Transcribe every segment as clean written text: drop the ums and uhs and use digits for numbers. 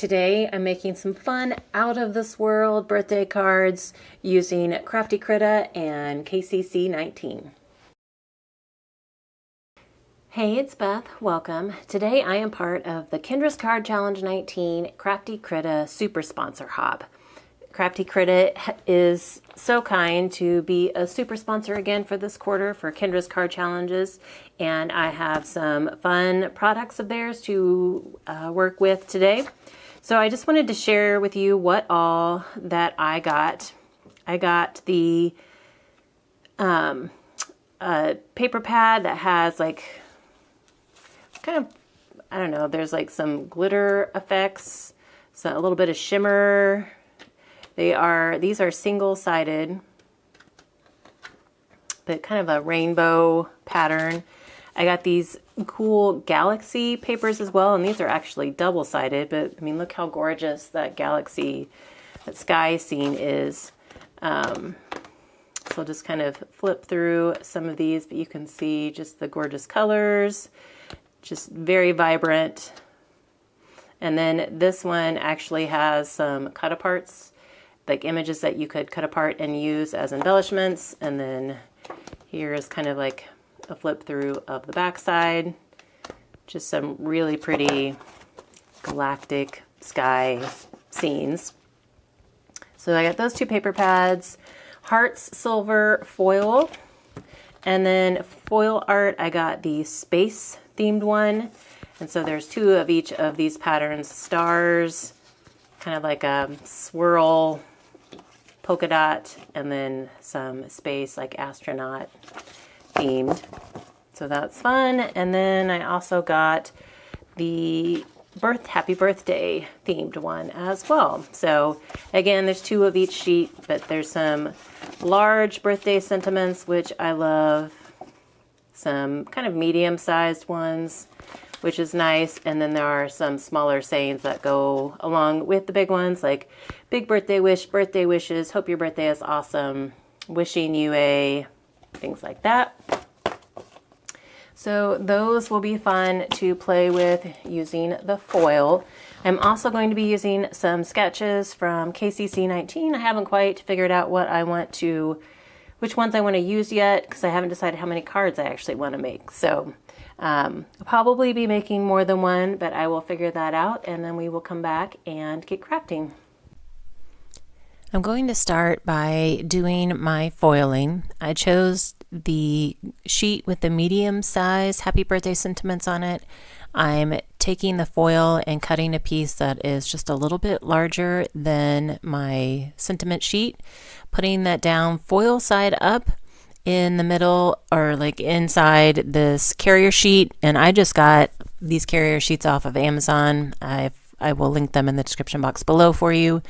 Today I'm making some fun out of this world birthday cards using Crafty Critta and KCC 19. Hey, it's Beth. Welcome. Today I am part of the Kendra's Card Challenge 19 Crafty Critta Super Sponsor Hop. Crafty Critta is so kind to be a super sponsor again for this quarter for Kendra's Card Challenges, and I have some fun products of theirs to work with today. So I just wanted to share with you what all that I got. I got the paper pad that has like kind of, I don't know, there's like some glitter effects, so a little bit of shimmer. These are single-sided, but kind of a rainbow pattern. I got these cool galaxy papers as well, and these are actually double-sided, but I mean, look how gorgeous that galaxy, that sky scene is. So I'll just kind of flip through some of these, but you can see just the gorgeous colors, just very vibrant. And then this one actually has some cut-aparts, like images that you could cut apart and use as embellishments. And then here is kind of like a flip through of the back side. Just some really pretty galactic sky scenes. So I got those two paper pads, Hearts Silver foil, and then foil art, I got the space themed one. And so there's two of each of these patterns, stars, kind of like a swirl, polka dot, and then some space like astronaut themed. So that's fun. And then I also got the happy birthday themed one as well. So again, there's two of each sheet, but there's some large birthday sentiments, which I love, some kind of medium-sized ones, which is nice. And then there are some smaller sayings that go along with the big ones, like big birthday wish, birthday wishes, hope your birthday is awesome, wishing you a, things like that. So those will be fun to play with using the foil. I'm also going to be using some sketches from KCC 19. I haven't quite figured out which ones I want to use yet, because I haven't decided how many cards I actually want to make. So I'll probably be making more than one, but I will figure that out, and then we will come back and get crafting. I'm going to start by doing my foiling. I chose the sheet with the medium size happy birthday sentiments on it. I'm taking the foil and cutting a piece that is just a little bit larger than my sentiment sheet, putting that down foil side up in the middle, or like inside this carrier sheet. And I just got these carrier sheets off of Amazon. I will link them in the description box below for you.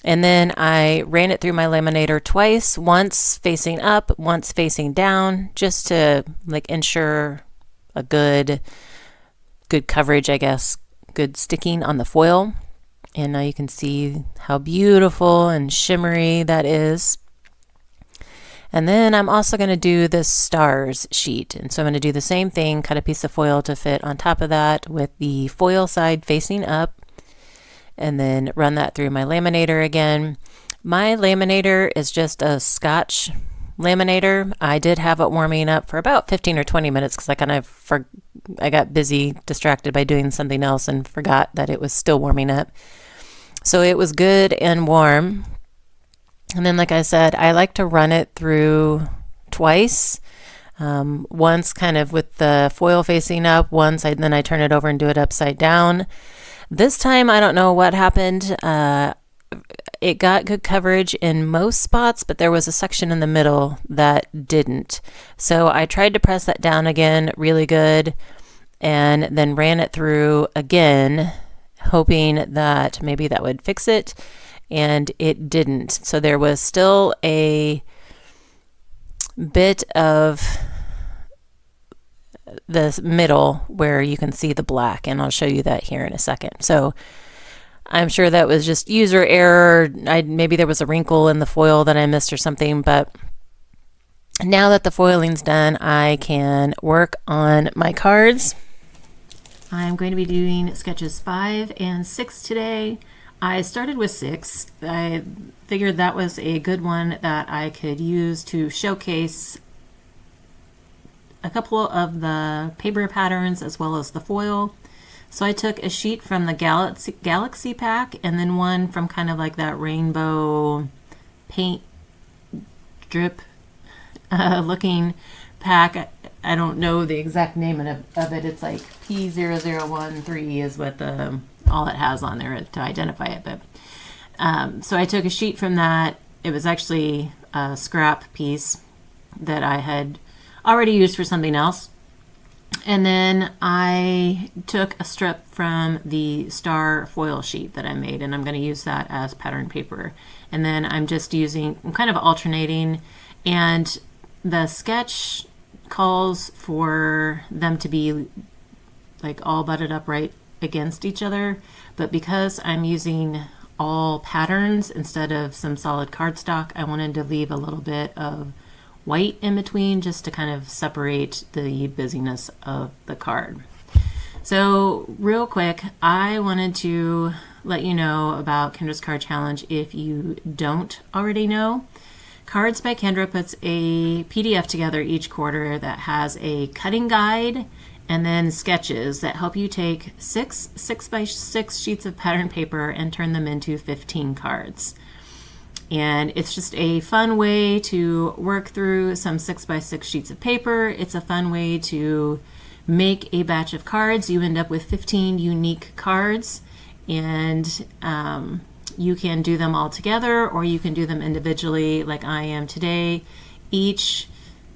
And then I ran it through my laminator twice, once facing up, once facing down, just to like ensure a good coverage, I guess, good sticking on the foil. And now you can see how beautiful and shimmery that is. And then I'm also going to do the stars sheet. And so I'm going to do the same thing, cut a piece of foil to fit on top of that with the foil side facing up, and then run that through my laminator again. My laminator is just a Scotch laminator. I did have it warming up for about 15 or 20 minutes because I got busy, distracted by doing something else, and forgot that it was still warming up. So it was good and warm. And then, like I said, I like to run it through twice. Once kind of with the foil facing up, then I turn it over and do it upside down. This time, I don't know what happened. It got good coverage in most spots, but there was a section in the middle that didn't. So I tried to press that down again really good, and then ran it through again, hoping that maybe that would fix it, and it didn't. So there was still a bit of the middle where you can see the black, and I'll show you that here in a second. So I'm sure that was just user error. Maybe there was a wrinkle in the foil that I missed or something, but now that the foiling's done, I can work on my cards. I'm going to be doing sketches 5 and 6 today. I started with 6. I figured that was a good one that I could use to showcase a couple of the paper patterns as well as the foil. So I took a sheet from the Galaxy pack and then one from kind of like that rainbow paint drip looking pack. I don't know the exact name of it. It's like P0013 is what all it has on there to identify it. But so I took a sheet from that. It was actually a scrap piece that I had already used for something else. And then I took a strip from the star foil sheet that I made, and I'm going to use that as pattern paper. And then I'm kind of alternating, and the sketch calls for them to be like all butted up right against each other, but because I'm using all patterns instead of some solid cardstock, I wanted to leave a little bit of white in between just to kind of separate the busyness of the card. So real quick, I wanted to let you know about Kendra's Card Challenge if you don't already know. Cards by Kendra puts a PDF together each quarter that has a cutting guide and then sketches that help you take 6 6x6 sheets of pattern paper and turn them into 15 cards. And it's just a fun way to work through some 6x6 sheets of paper. It's a fun way to make a batch of cards. You end up with 15 unique cards, and you can do them all together or you can do them individually like I am today. Each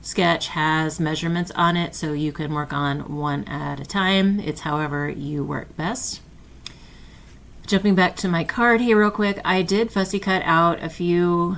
sketch has measurements on it, so you can work on one at a time. It's however you work best. Jumping back to my card here real quick, I did fussy cut out a few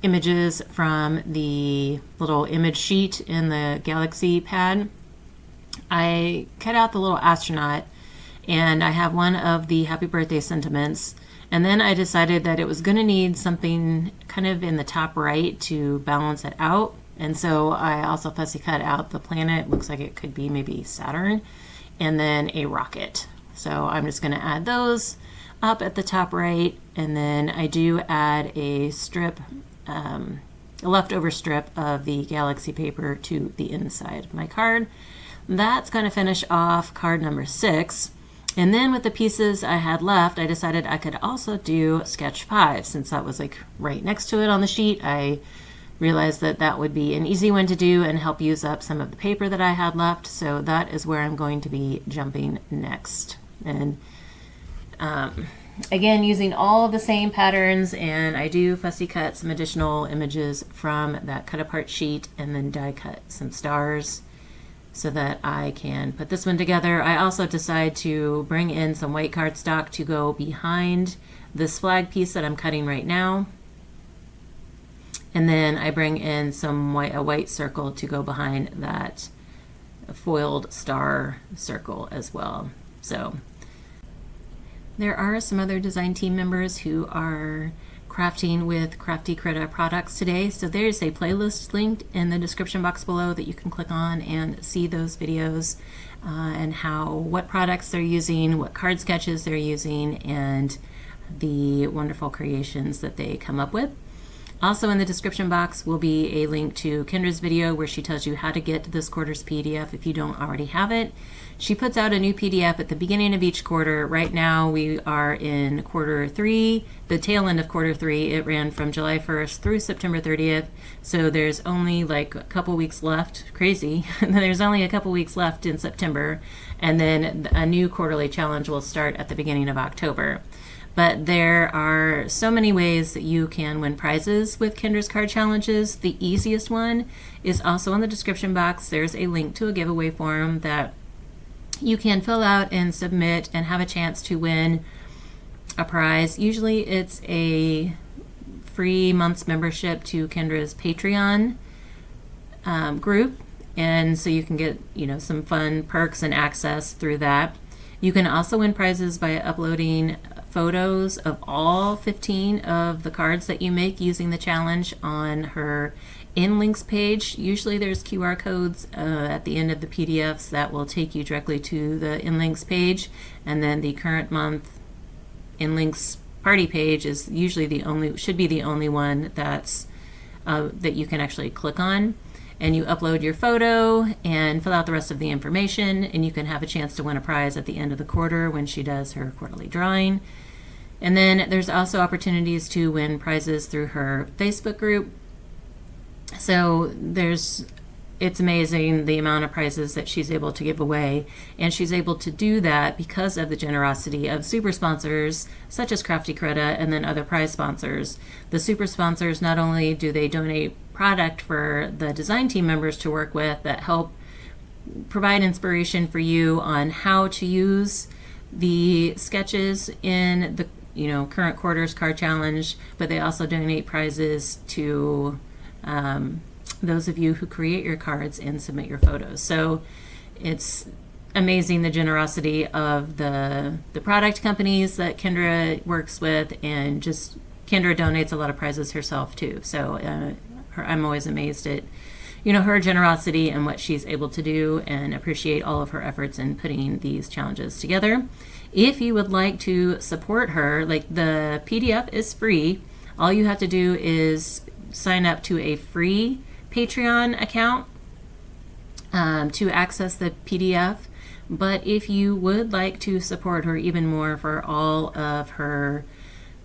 images from the little image sheet in the Galaxy pad. I cut out the little astronaut, and I have one of the happy birthday sentiments, and then I decided that it was going to need something kind of in the top right to balance it out, and so I also fussy cut out the planet. Looks like it could be maybe Saturn, and then a rocket. So I'm just going to add those up at the top right, and then I do add a strip, a leftover strip of the Galaxy paper to the inside of my card. That's going to finish off card number 6. And then with the pieces I had left, I decided I could also do sketch 5. Since that was like right next to it on the sheet, I realized that that would be an easy one to do and help use up some of the paper that I had left. So that is where I'm going to be jumping next. And again, using all of the same patterns, and I do fussy cut some additional images from that cut apart sheet and then die cut some stars so that I can put this one together. I also decide to bring in some white cardstock to go behind this flag piece that I'm cutting right now. And then I bring in a white circle to go behind that foiled star circle as well. So there are some other design team members who are crafting with Crafty Critta products today. So there's a playlist linked in the description box below that you can click on and see those videos and what products they're using, what card sketches they're using, and the wonderful creations that they come up with. Also in the description box will be a link to Kendra's video where she tells you how to get this quarter's PDF if you don't already have it. She puts out a new PDF at the beginning of each quarter. Right now we are in quarter 3, the tail end of quarter 3. It ran from July 1st through September 30th. So there's only like a couple weeks left. Crazy. There's only a couple weeks left in September. And then a new quarterly challenge will start at the beginning of October. But there are so many ways that you can win prizes with Kendra's Card Challenges. The easiest one is also in the description box. There's a link to a giveaway form that you can fill out and submit and have a chance to win a prize. Usually it's a free month's membership to Kendra's Patreon group, and so you can get some fun perks and access through that. You can also win prizes by uploading photos of all 15 of the cards that you make using the challenge on her InLinkz page. Usually there's QR codes at the end of the PDFs that will take you directly to the InLinkz page, and then the current month InLinkz party page is usually should be the only one that's that you can actually click on. And you upload your photo and fill out the rest of the information, and you can have a chance to win a prize at the end of the quarter when she does her quarterly drawing. And then there's also opportunities to win prizes through her Facebook group. So it's amazing the amount of prizes that she's able to give away, and she's able to do that because of the generosity of super sponsors such as Crafty Krita and then other prize sponsors. The super sponsors, not only do they donate product for the design team members to work with that help provide inspiration for you on how to use the sketches in the current quarter's card challenge, but they also donate prizes to those of you who create your cards and submit your photos. So it's amazing the generosity of the product companies that Kendra works with, and just Kendra donates a lot of prizes herself too. So I'm always amazed at her generosity and what she's able to do, and appreciate all of her efforts in putting these challenges together. If you would like to support her, the PDF is free. All you have to do is sign up to a free Patreon account to access the PDF. But if you would like to support her even more for all of her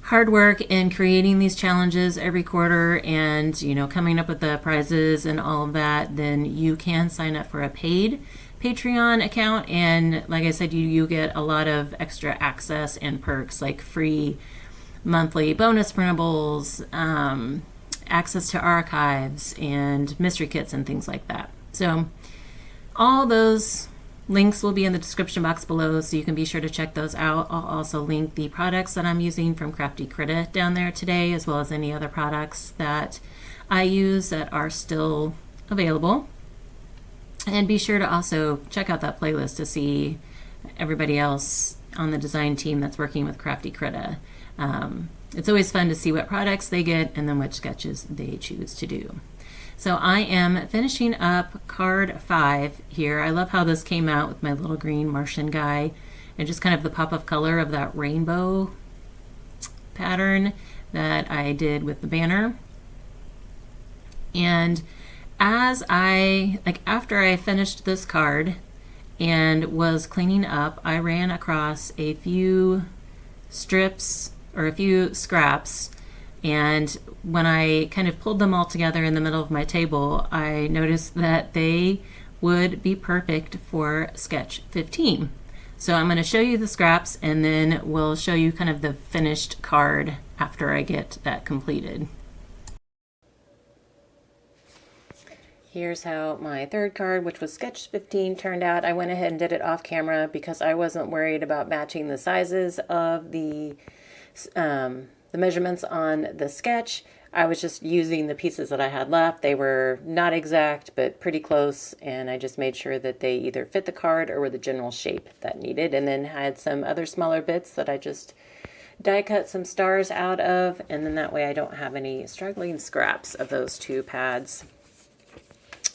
hard work in creating these challenges every quarter and coming up with the prizes and all of that, then you can sign up for a paid Patreon account, and like I said, you get a lot of extra access and perks like free monthly bonus printables, access to archives and mystery kits and things like that. So all those links will be in the description box below, so you can be sure to check those out. I'll also link the products that I'm using from Crafty Krita down there today, as well as any other products that I use that are still available. And be sure to also check out that playlist to see everybody else on the design team that's working with Crafty Krita. It's always fun to see what products they get and then which sketches they choose to do. So I am finishing up card 5 here. I love how this came out with my little green Martian guy and just kind of the pop of color of that rainbow pattern that I did with the banner. And after I finished this card and was cleaning up, I ran across a few strips or a few scraps, and when I kind of pulled them all together in the middle of my table, I noticed that they would be perfect for sketch 15. So I'm going to show you the scraps, and then we'll show you kind of the finished card after I get that completed. Here's how my third card, which was sketch 15, turned out. I went ahead and did it off camera because I wasn't worried about matching the sizes of the measurements on the sketch. I was just using the pieces that I had left. They were not exact, but pretty close, and I just made sure that they either fit the card or were the general shape that needed, and then had some other smaller bits that I just die cut some stars out of, and then that way I don't have any struggling scraps of those two pads.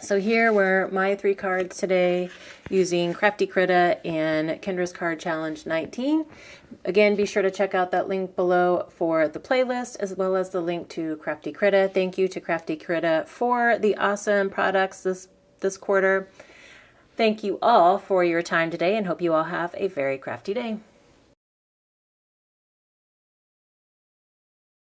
So here were my 3 cards today using Crafty Krita and Kendra's Card Challenge 19. Again, be sure to check out that link below for the playlist, as well as the link to Crafty Krita. Thank you to Crafty Krita for the awesome products this quarter. Thank you all for your time today, and hope you all have a very crafty day.